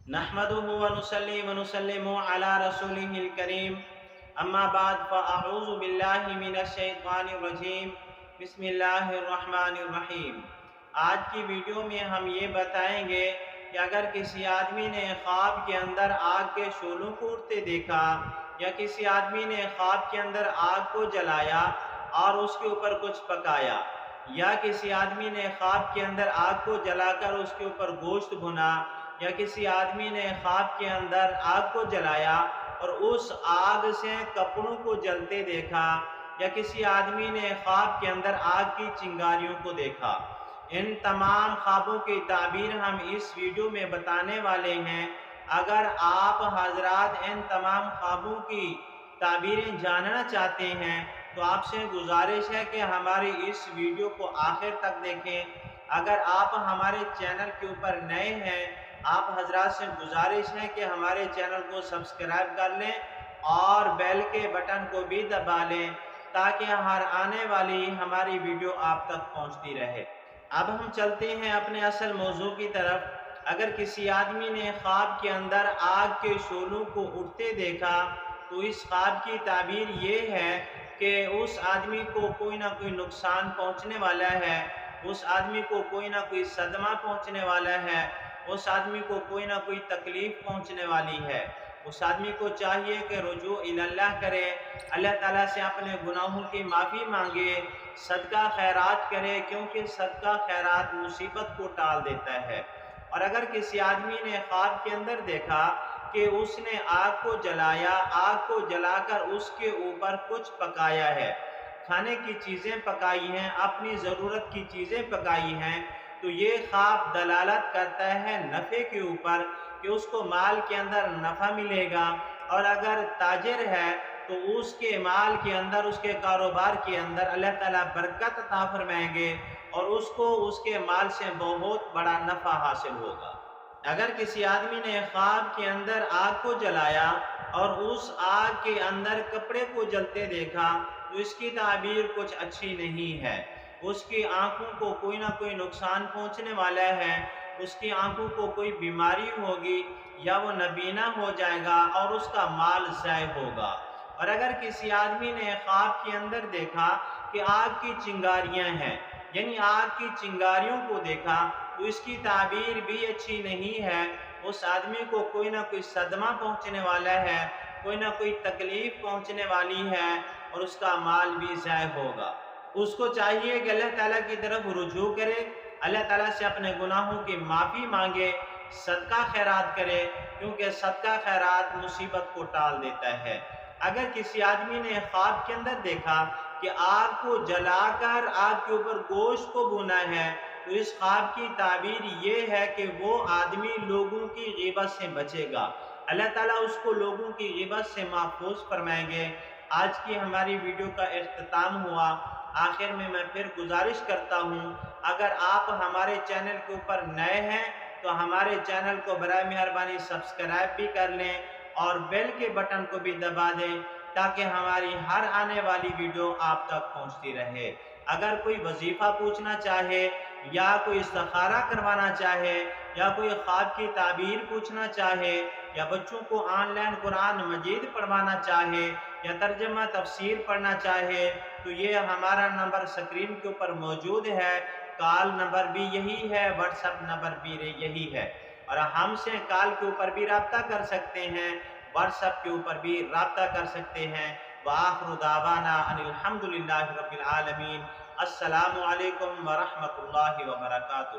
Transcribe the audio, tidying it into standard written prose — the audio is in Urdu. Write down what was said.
نحمده ونصلي ونسلم على رسوله الكريم اما بعد فاعوذ باللہ من الشیطان الرجیم بسم اللہ الرحمن الرحیم۔ آج کی ویڈیو میں ہم یہ بتائیں گے کہ اگر کسی آدمی نے خواب کے اندر آگ کے شعلوں کو اٹھتے دیکھا یا کسی آدمی نے خواب کے اندر آگ کو جلایا اور اس کے اوپر کچھ پکایا، یا کسی آدمی نے خواب کے اندر آگ کو جلا کر اس کے اوپر گوشت بھنا، یا کسی آدمی نے خواب کے اندر آگ کو جلایا اور اس آگ سے کپڑوں کو جلتے دیکھا، یا کسی آدمی نے خواب کے اندر آگ کی چنگاریوں کو دیکھا، ان تمام خوابوں کی تعبیر ہم اس ویڈیو میں بتانے والے ہیں۔ اگر آپ حضرات ان تمام خوابوں کی تعبیریں جاننا چاہتے ہیں تو آپ سے گزارش ہے کہ ہماری اس ویڈیو کو آخر تک دیکھیں۔ اگر آپ ہمارے چینل کے اوپر نئے ہیں، آپ حضرات سے گزارش ہے کہ ہمارے چینل کو سبسکرائب کر لیں اور بیل کے بٹن کو بھی دبا لیں تاکہ ہر آنے والی ہماری ویڈیو آپ تک پہنچتی رہے۔ اب ہم چلتے ہیں اپنے اصل موضوع کی طرف۔ اگر کسی آدمی نے خواب کے اندر آگ کے شعلوں کو اٹھتے دیکھا تو اس خواب کی تعبیر یہ ہے کہ اس آدمی کو کوئی نہ کوئی نقصان پہنچنے والا ہے، اس آدمی کو کوئی نہ کوئی صدمہ پہنچنے والا ہے، اس آدمی کو کوئی نہ کوئی تکلیف پہنچنے والی ہے۔ اس آدمی کو چاہیے کہ رجوع اللہ کرے، اللہ تعالیٰ سے اپنے گناہوں کی معافی مانگے، صدقہ خیرات کرے، کیونکہ صدقہ خیرات مصیبت کو ٹال دیتا ہے۔ اور اگر کسی آدمی نے خواب کے اندر دیکھا کہ اس نے آگ کو جلایا، آگ کو جلا کر اس کے اوپر کچھ پکایا ہے، کھانے کی چیزیں پکائی ہیں، اپنی ضرورت کی چیزیں پکائی ہیں، تو یہ خواب دلالت کرتا ہے نفع کے اوپر کہ اس کو مال کے اندر نفع ملے گا، اور اگر تاجر ہے تو اس کے مال کے اندر، اس کے کاروبار کے اندر اللہ تعالیٰ برکت عطا فرمائیں گے اور اس کو اس کے مال سے بہت بڑا نفع حاصل ہوگا۔ اگر کسی آدمی نے خواب کے اندر آگ کو جلایا اور اس آگ کے اندر کپڑے کو جلتے دیکھا تو اس کی تعبیر کچھ اچھی نہیں ہے۔ اس کی آنکھوں کو کوئی نہ کوئی نقصان پہنچنے والا ہے، اس کی آنکھوں کو کوئی بیماری ہوگی یا وہ نابینا ہو جائے گا اور اس کا مال ضائع ہوگا۔ اور اگر کسی آدمی نے خواب کے اندر دیکھا کہ آگ کی چنگاریاں ہیں، یعنی آگ کی چنگاریوں کو دیکھا تو اس کی تعبیر بھی اچھی نہیں ہے۔ اس آدمی کو کوئی نہ کوئی صدمہ پہنچنے والا ہے، کوئی نہ کوئی تکلیف پہنچنے والی ہے اور اس کا مال بھی ضائع ہوگا۔ اس کو چاہیے کہ اللہ تعالیٰ کی طرف رجوع کرے، اللہ تعالیٰ سے اپنے گناہوں کی معافی مانگے، صدقہ خیرات کرے، کیونکہ صدقہ خیرات مصیبت کو ٹال دیتا ہے۔ اگر کسی آدمی نے خواب کے اندر دیکھا کہ آگ کو جلا کر آگ کے اوپر گوشت کو بھونا ہے تو اس خواب کی تعبیر یہ ہے کہ وہ آدمی لوگوں کی غیبت سے بچے گا، اللہ تعالیٰ اس کو لوگوں کی غیبت سے محفوظ فرمائیں گے۔ آج کی ہماری ویڈیو کا اختتام ہوا۔ آخر میں پھر گزارش کرتا ہوں، اگر آپ ہمارے چینل کے اوپر نئے ہیں تو ہمارے چینل کو برائے مہربانی سبسکرائب بھی کر لیں اور بیل کے بٹن کو بھی دبا دیں تاکہ ہماری ہر آنے والی ویڈیو آپ تک پہنچتی رہے۔ اگر کوئی وظیفہ پوچھنا چاہے یا کوئی استخارہ کروانا چاہے یا کوئی خواب کی تعبیر پوچھنا چاہے یا بچوں کو آن لائن قرآن مجید پڑھوانا چاہے یا ترجمہ تفسیر پڑھنا چاہے تو یہ ہمارا نمبر سکرین کے اوپر موجود ہے، کال نمبر بھی یہی ہے، واٹس ایپ نمبر بھی یہی ہے، اور ہم سے کال کے اوپر بھی رابطہ کر سکتے ہیں، واٹس ایپ کے اوپر بھی رابطہ کر سکتے ہیں۔ وآخر دعوانا ان الحمدللہ رب العالمین۔ السلام علیکم ورحمۃ اللہ وبرکاتہ۔